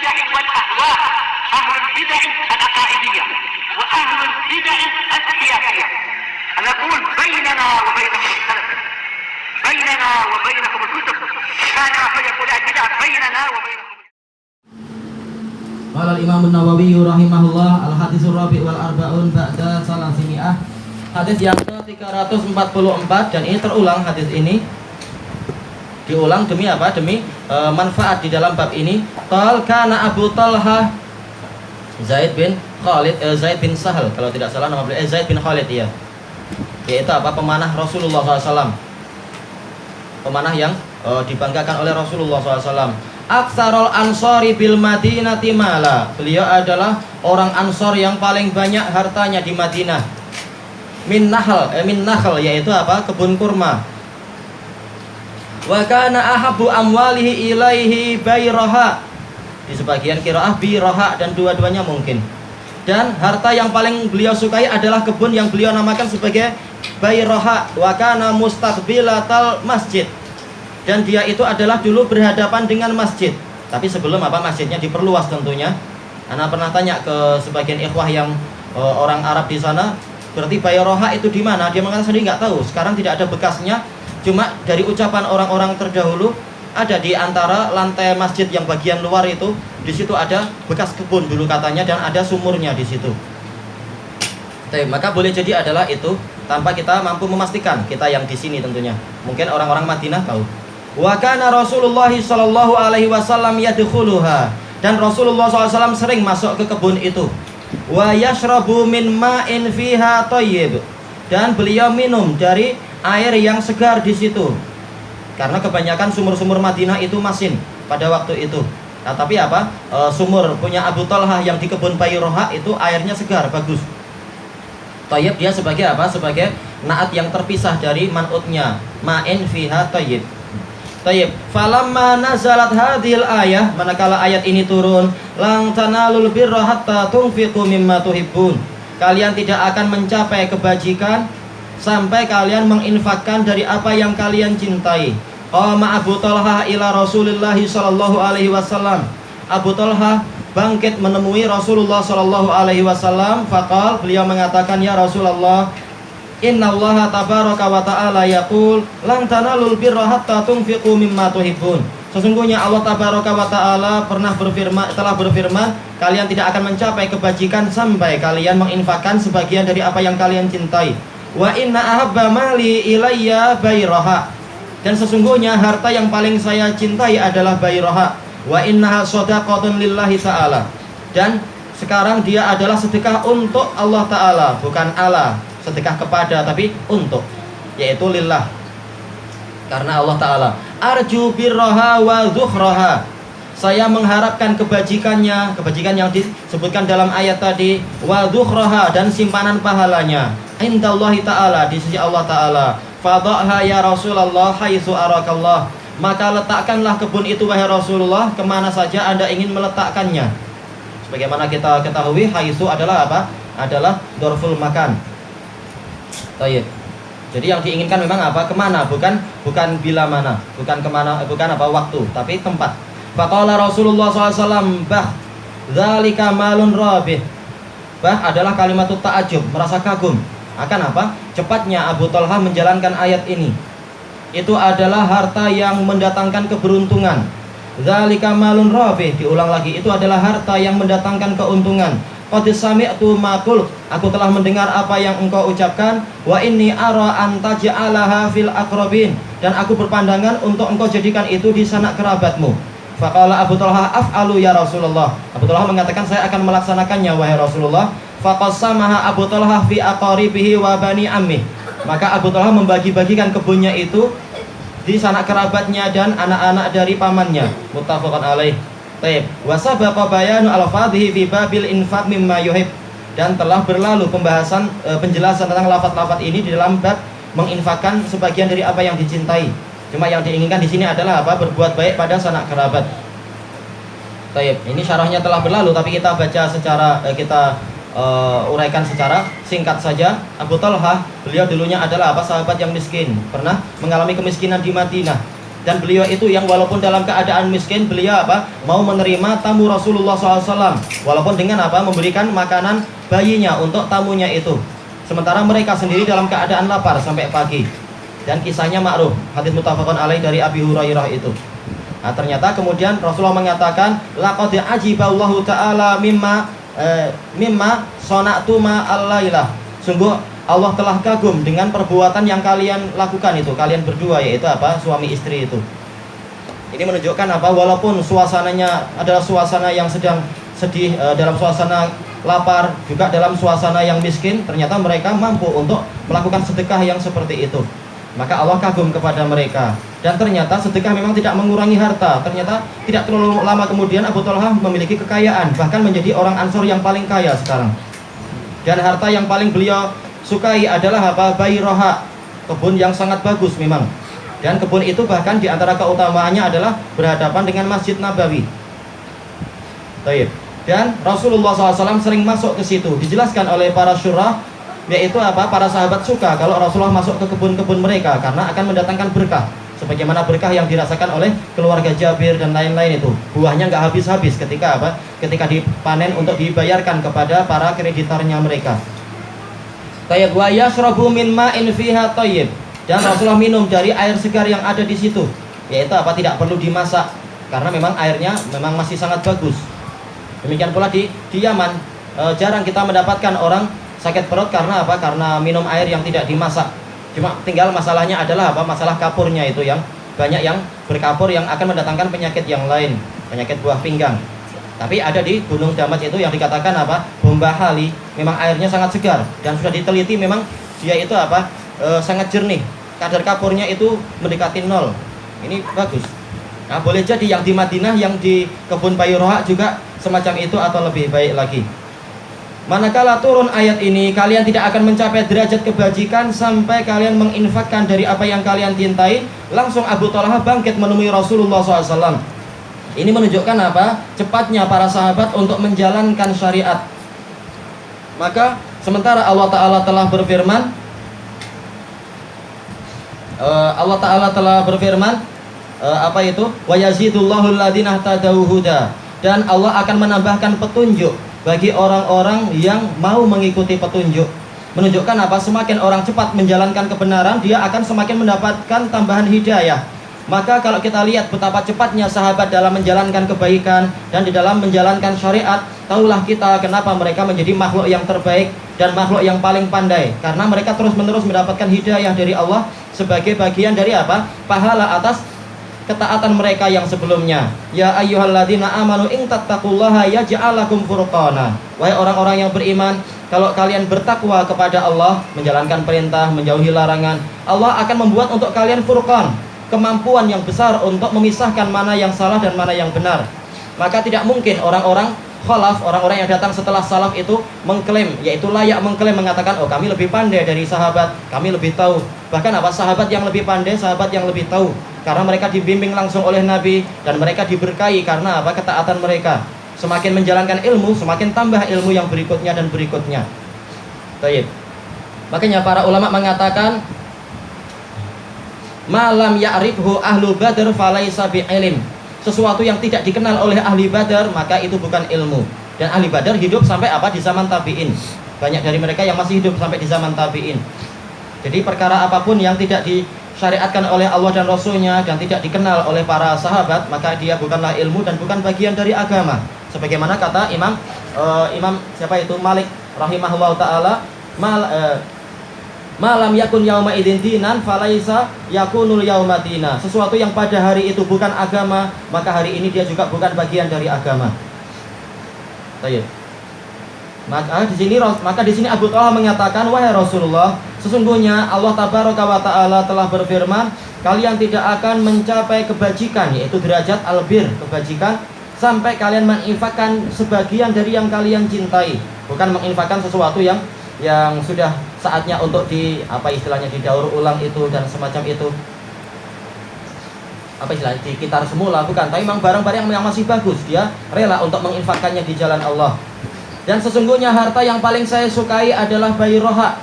البدع والأهواء، أهل البدع العقائدية وأهل البدع السياسية. نقول بيننا وبينكم السلف، بيننا وبينكم الكتب، كان فيقول البدع بيننا وبينكم. Qala al-Imam an-Nawawi rahimahullah al-haditsul rabi' wal arba'un ba'da salasimi'ah. Hadis yang ke-344 dan ini terulang hadis ini. Diulang demi apa? Demi manfaat di dalam bab ini. Qal kana Abu Talha Zaid bin Khalid Zaid bin Sahal kalau tidak salah nama beliau Zaid bin Khalid ya. Yaitu apa? Pemanah Rasulullah SAW. Pemanah yang dibanggakan oleh Rasulullah SAW. Aksarul ansori bil madinati mala. Beliau adalah orang ansor yang paling banyak hartanya di Madinah. Min nahl yaitu apa? Kebun kurma. Wa kana ahabbu amwalihi ilaihi bayraha. Di sebagian qiraah biraha dan dua-duanya mungkin. Dan harta yang paling beliau sukai adalah kebun yang beliau namakan sebagai bayraha. Wa kana mustaqbilatal masjid. Dan dia itu adalah dulu berhadapan dengan masjid. Tapi sebelum apa masjidnya diperluas tentunya. Ana pernah tanya ke sebagian ikhwah yang orang Arab di sana, berarti Bayroha itu di mana? Dia mengatakan sendiri nggak tahu. Sekarang tidak ada bekasnya. Cuma dari ucapan orang-orang terdahulu ada di antara lantai masjid yang bagian luar itu, di situ ada bekas kebun dulu katanya dan ada sumurnya di situ. Maka boleh jadi adalah itu tanpa kita mampu memastikan, kita yang di sini tentunya. Mungkin orang-orang Madinah tahu. Wa kana Rasulullah sallallahu alaihi wasallam yadkhuluha, dan Rasulullah SAW sering masuk ke kebun itu. Wa yashrabu min ma'in fiha thayyib, dan beliau minum dari air yang segar di situ. Karena kebanyakan sumur-sumur Madinah itu masin pada waktu itu. Nah, tapi apa? Sumur punya Abu Talha yang di kebun Bayroha itu airnya segar, bagus. Thayyib dia sebagai apa? Sebagai naat yang terpisah dari man'utnya. Ma'in fiha thayyib. Tayyib, falamma nazalat hadhil ayah, manakala ayat ini turun, lang tanalul birra hatta tunfiqu mimma tuhibbun. Kalian tidak akan mencapai kebajikan sampai kalian menginfakkan dari apa yang kalian cintai. Qama Abu Talha ila Rasulillah sallallahu alaihi wasallam. Abu Talha bangkit menemui Rasulullah sallallahu alaihi wasallam. Faqal, beliau mengatakan, ya Rasulullah, innallaha tabaraka wa ta'ala yaqul lan tanalul birra hatta tunfiqu mimma tuhibbun. Sesungguhnya Allah tabaraka wa ta'ala telah berfirman, kalian tidak akan mencapai kebajikan sampai kalian menginfakkan sebagian dari apa yang kalian cintai. Wa inna ahabba mali ilayya bayraha, dan sesungguhnya harta yang paling saya cintai adalah bayraha. Wa innaha shadaqatun lillahi ta'ala, dan sekarang dia adalah sedekah untuk Allah Ta'ala, bukan Allah sedekah kepada, tapi untuk, yaitu lillah, karena Allah Ta'ala. Arju birroha wa zuhroha, saya mengharapkan kebajikannya, kebajikan yang disebutkan dalam ayat tadi, wa zuhroha, dan simpanan pahalanya, indallahi Ta'ala, di sisi Allah Ta'ala. Fadha'ha ya Rasulullah haitsu arakallah, maka letakkanlah kebun itu wahai Rasulullah kemana saja Anda ingin meletakkannya. Sebagaimana kita ketahui, haitsu adalah apa? Adalah dorful makan. Tayyib. Jadi yang diinginkan memang apa? Kemana? Bukan bila mana, bukan kemana, bukan apa waktu, tapi tempat. Faqala Rasulullah SAW, bah, dzalika malun rabih. Bah adalah kalimat ta'ajub, merasa kagum akan apa? Cepatnya Abu Talha menjalankan ayat ini. Itu adalah harta yang mendatangkan keberuntungan. Dzalika malun rabih, diulang lagi, itu adalah harta yang mendatangkan keuntungan. Qad sami'tu ma qul, aku telah mendengar apa yang engkau ucapkan. Wa inni ara an taj'alaha fil aqrabin, dan aku berpandangan untuk engkau jadikan itu di sanak kerabatmu. Faqala Abu Talha af'alu ya Rasulullah. Abu Talha mengatakan, saya akan melaksanakannya wahai Rasulullah. Faqassamaha Abu Talha fi aqaribihi wa bani ammi, maka Abu Talha membagi-bagikan kebunnya itu di sanak kerabatnya dan anak-anak dari pamannya. Muttafaqun alaih. Taib. Wa sabaqa bayanu al-fadhihi fi babil infaq mimma yuhib, dan telah berlalu pembahasan penjelasan tentang lafaz-lafaz ini di dalam bab menginfakkan sebagian dari apa yang dicintai. Cuma yang diinginkan di sini adalah apa? Berbuat baik pada sanak kerabat. Taib. Ini syarahnya telah berlalu, tapi kita baca secara uraikan secara singkat saja. Abu Talha, beliau dulunya adalah apa? Sahabat yang miskin, pernah mengalami kemiskinan di Madinah. Dan beliau itu yang walaupun dalam keadaan miskin, beliau mau menerima tamu Rasulullah SAW, walaupun dengan memberikan makanan bayinya untuk tamunya itu. Sementara mereka sendiri dalam keadaan lapar sampai pagi. Dan kisahnya ma'ruf, hadits muttafaqun alaih dari Abi Hurairah itu. Nah, ternyata kemudian Rasulullah mengatakan, laqad ajiballahu ta'ala mimma sona'tu ma'al-lailah. Sungguh Allah telah kagum dengan perbuatan yang kalian lakukan itu, kalian berdua, yaitu suami istri itu. Ini menunjukkan walaupun suasananya adalah suasana yang sedang sedih, dalam suasana lapar, juga dalam suasana yang miskin, ternyata mereka mampu untuk melakukan sedekah yang seperti itu. Maka Allah kagum kepada mereka. Dan ternyata sedekah memang tidak mengurangi harta. Ternyata tidak terlalu lama kemudian Abu Thalhah memiliki kekayaan, bahkan menjadi orang Ansor yang paling kaya sekarang. Dan harta yang paling beliau sukai adalah Bayroha, kebun yang sangat bagus memang. Dan kebun itu bahkan di antara keutamaannya adalah berhadapan dengan Masjid Nabawi. Baik. Dan Rasulullah SAW sering masuk ke situ. Dijelaskan oleh para syurah, yaitu para sahabat suka kalau Rasulullah masuk ke kebun-kebun mereka karena akan mendatangkan berkah. Sebagaimana berkah yang dirasakan oleh keluarga Jabir dan lain-lain itu. Buahnya nggak habis-habis ketika ketika dipanen untuk dibayarkan kepada para kreditornya mereka. Tayyib wa yashrabu min ma'in fiha tayyib. Dan Rasulullah minum dari air segar yang ada di situ. Yaitu tidak perlu dimasak karena memang airnya memang masih sangat bagus. Demikian pula di Yaman, jarang kita mendapatkan orang sakit perut karena karena minum air yang tidak dimasak. Cuma tinggal masalahnya adalah masalah kapurnya itu, yang banyak yang berkapur yang akan mendatangkan penyakit yang lain, penyakit buah pinggang. Tapi ada di Gunung Damas itu yang dikatakan Bombahali, memang airnya sangat segar dan sudah diteliti memang dia itu sangat jernih. Kadar kapurnya itu mendekati 0. Ini bagus. Nah, boleh jadi yang di Madinah, yang di kebun Bayroha juga semacam itu atau lebih baik lagi. Manakala turun ayat ini, kalian tidak akan mencapai derajat kebajikan sampai kalian menginfakkan dari apa yang kalian cintai. Langsung Abu Thalhah bangkit menemui Rasulullah SAW. Ini menunjukkan cepatnya para sahabat untuk menjalankan syariat. Maka sementara Allah Ta'ala telah berfirman, wa yazidullahu alladhina ihtadaw huda, dan Allah akan menambahkan petunjuk bagi orang-orang yang mau mengikuti petunjuk. Menunjukkan semakin orang cepat menjalankan kebenaran, dia akan semakin mendapatkan tambahan hidayah. Maka kalau kita lihat betapa cepatnya sahabat dalam menjalankan kebaikan dan di dalam menjalankan syariat, tahulah kita kenapa mereka menjadi makhluk yang terbaik dan makhluk yang paling pandai. Karena mereka terus-menerus mendapatkan hidayah dari Allah sebagai bagian dari pahala atas ketaatan mereka yang sebelumnya. Ya ayyuhalladzina amanu in tattaqullaha yaj'al lakum furqana. Wahai orang-orang yang beriman, kalau kalian bertakwa kepada Allah, menjalankan perintah, menjauhi larangan, Allah akan membuat untuk kalian furqan, kemampuan yang besar untuk memisahkan mana yang salah dan mana yang benar. Maka tidak mungkin orang-orang khalaf, orang-orang yang datang setelah salaf itu mengklaim, yaitu layak mengklaim, mengatakan, oh kami lebih pandai dari sahabat, kami lebih tahu. Bahkan sahabat yang lebih pandai, sahabat yang lebih tahu, karena mereka dibimbing langsung oleh Nabi dan mereka diberkahi karena ketaatan mereka. Semakin menjalankan ilmu, semakin tambah ilmu yang berikutnya dan berikutnya. Baik. Makanya para ulama mengatakan, malam ya'rifhu ahlu badr falaisa bi'ilm. Sesuatu yang tidak dikenal oleh ahli Badar, maka itu bukan ilmu. Dan ahli Badar hidup sampai di zaman tabi'in. Banyak dari mereka yang masih hidup sampai di zaman tabi'in. Jadi perkara apapun yang tidak disyariatkan oleh Allah dan Rasulnya dan tidak dikenal oleh para sahabat, maka dia bukanlah ilmu dan bukan bagian dari agama. Sebagaimana kata Imam Malik rahimahullah ta'ala, malam yakun yauma idzin dinan falaisa yakunul yauma dina. Sesuatu yang pada hari itu bukan agama, maka hari ini dia juga bukan bagian dari agama. Baik. Maka di sini Abu Thalhah mengatakan, wahai Rasulullah, sesungguhnya Allah Tabaraka wa Ta'ala telah berfirman, kalian tidak akan mencapai kebajikan, yaitu derajat albir, kebajikan, sampai kalian menginfakkan sebagian dari yang kalian cintai. Bukan menginfakkan sesuatu yang sudah saatnya untuk didaur ulang itu dan semacam itu, dikitar semula, bukan. Tapi memang barang-barang yang masih bagus, dia rela untuk menginfakkannya di jalan Allah. Dan sesungguhnya harta yang paling saya sukai adalah Bayroha.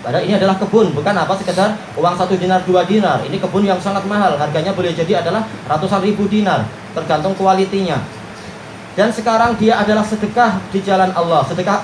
Padahal ini adalah kebun, bukan apa sekedar uang 1 dinar 2 dinar. Ini kebun yang sangat mahal, harganya boleh jadi adalah ratusan ribu dinar, tergantung kualitinya. Dan sekarang dia adalah sedekah di jalan Allah. Sedekah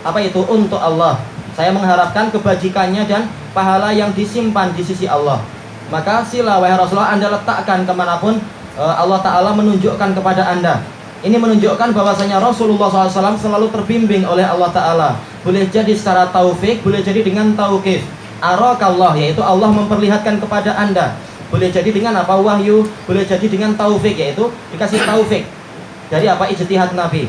apa itu? Untuk Allah. Saya mengharapkan kebajikannya dan pahala yang disimpan di sisi Allah. Maka sila wahai Rasulullah, Anda letakkan kemanapun Allah Ta'ala menunjukkan kepada Anda. Ini menunjukkan bahwasanya Rasulullah SAW selalu terbimbing oleh Allah Ta'ala. Boleh jadi secara taufik, boleh jadi dengan tauqif. Arakallah, yaitu Allah memperlihatkan kepada Anda. Boleh jadi dengan apa? Wahyu. Boleh jadi dengan taufik, yaitu dikasih taufik dari apa? Ijtihad Nabi.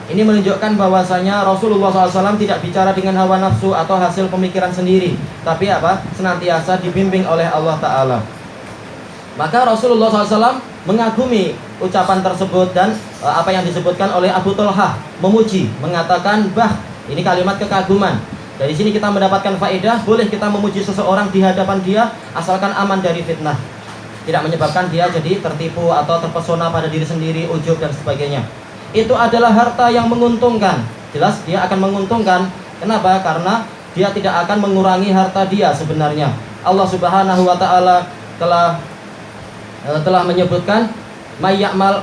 Ini menunjukkan bahwasanya Rasulullah SAW tidak bicara dengan hawa nafsu atau hasil pemikiran sendiri, tapi apa? Senantiasa dibimbing oleh Allah Ta'ala. Maka Rasulullah SAW mengagumi ucapan tersebut dan apa yang disebutkan oleh Abu Thalhah, memuji, mengatakan bah, ini kalimat kekaguman. Dari sini kita mendapatkan faedah, boleh kita memuji seseorang di hadapan dia asalkan aman dari fitnah, tidak menyebabkan dia jadi tertipu atau terpesona pada diri sendiri, ujub dan sebagainya. Itu adalah harta yang menguntungkan. Jelas dia akan menguntungkan. Kenapa? Karena dia tidak akan mengurangi harta dia sebenarnya. Allah Subhanahu wa Ta'ala telah menyebutkan may ya'mal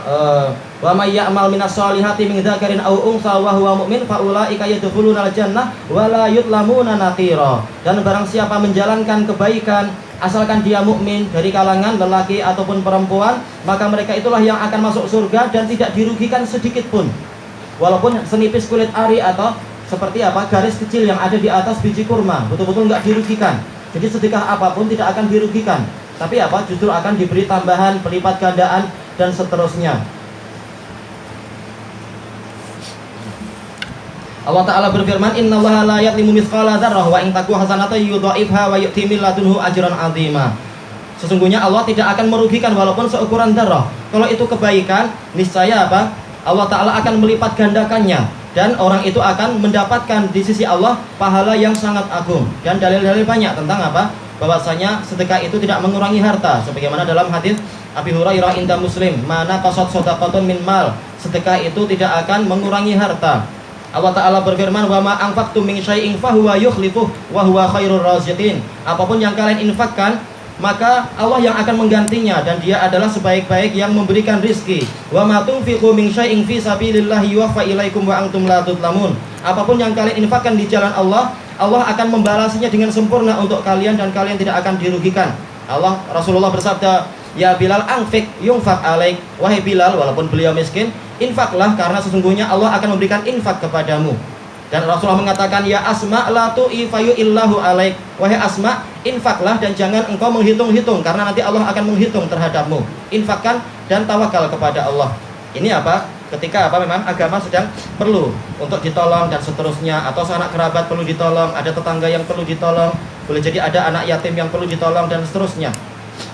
wa may ya'mal minas solihati min dzakarin aw unsa wa huwa mu'min fa ulaika yadkhulunal jannah wa la yutlamuna naqira. Dan barang siapa menjalankan kebaikan asalkan dia mukmin dari kalangan lelaki ataupun perempuan, maka mereka itulah yang akan masuk surga dan tidak dirugikan sedikit pun, walaupun senipis kulit ari atau seperti apa garis kecil yang ada di atas biji kurma, betul-betul nggak dirugikan. Jadi sedekah apapun tidak akan dirugikan, tapi apa? Justru akan diberi tambahan, pelipat gandaan dan seterusnya. Allah Ta'ala berfirman, innallaha la yadlimu mithqala dzarrah wa in taku hasanatan yudha'ifha wa yu'ti min ladunhu ajran 'azima. Sesungguhnya Allah tidak akan merugikan walaupun seukuran darah. Kalau itu kebaikan, niscaya apa? Allah Ta'ala akan melipat gandakannya dan orang itu akan mendapatkan di sisi Allah pahala yang sangat agung. Dan dalil-dalil banyak tentang apa? Bahwasanya sedekah itu tidak mengurangi harta, sebagaimana dalam hadis Abi Hurairah inda Muslim, mana qasad shadaqatun min mal, sedekah itu tidak akan mengurangi harta. Allah Ta'ala berfirman, wa ma anfaqtum min syai'in fahuwa yukhlifuh wa huwa khairur raziqin. Apapun yang kalian infakkan, maka Allah yang akan menggantinya dan dia adalah sebaik-baik yang memberikan rizki. Wa ma tunfiqu min syai'in fi sabilillahi yuwaffa ilaikum wa antum la tudlamun. Apapun yang kalian infakkan di jalan Allah, Allah akan membalasnya dengan sempurna untuk kalian dan kalian tidak akan dirugikan. Rasulullah bersabda, ya Bilal anfik yunfak alaik. Wahai Bilal, walaupun beliau miskin, infaklah karena sesungguhnya Allah akan memberikan infak kepadamu. Dan Rasulullah mengatakan, ya Asma la tu'ifayu illahu alaik. Wahai Asma, infaklah dan jangan engkau menghitung-hitung karena nanti Allah akan menghitung terhadapmu. Infakkan dan tawakal kepada Allah. Ini apa? Ketika apa memang agama sedang perlu untuk ditolong dan seterusnya, atau sanak kerabat perlu ditolong, ada tetangga yang perlu ditolong, boleh jadi ada anak yatim yang perlu ditolong dan seterusnya.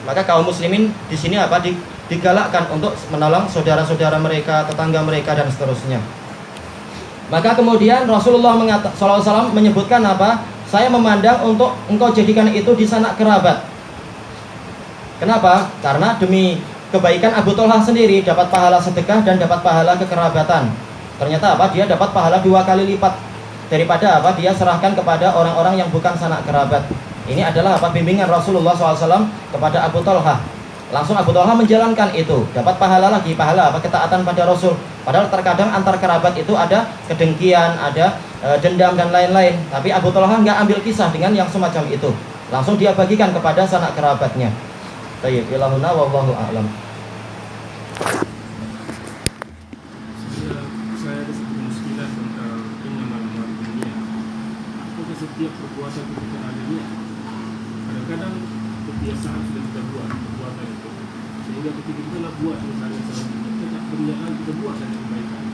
Maka kaum muslimin di sini apa? Digalakkan untuk menolong saudara-saudara mereka, tetangga mereka dan seterusnya. Maka kemudian Rasulullah SAW menyebutkan apa? Saya memandang untuk engkau jadikan itu di sanak kerabat. Kenapa? Karena demi kebaikan Abu Thalhah sendiri dapat pahala sedekah dan dapat pahala kekerabatan. Ternyata apa? Dia dapat pahala 2 kali lipat daripada apa? Dia serahkan kepada orang-orang yang bukan sanak kerabat. Ini adalah apa? Bimbingan Rasulullah SAW kepada Abu Thalhah. Langsung Abu Thalhah menjalankan itu, dapat pahala lagi, pahala apa? Ketaatan pada Rasul. Padahal terkadang antar kerabat itu ada kedengkian, ada dendam dan lain-lain. Tapi Abu Thalhah nggak ambil kisah dengan yang semacam itu. Langsung dia bagikan kepada sanak kerabatnya. Tayyib, ilahuna wallahu a'lam. Saya ada satu kemuskilan tentang innamal a'malu binniyat. Apakah setiap perbuatan ketika ada niat? Kadang-kadang kebiasaan sudah kita buat perbuatan itu, sehingga ketika kita buat misalnya salah kita tak berniat kita buat dan kebaikan.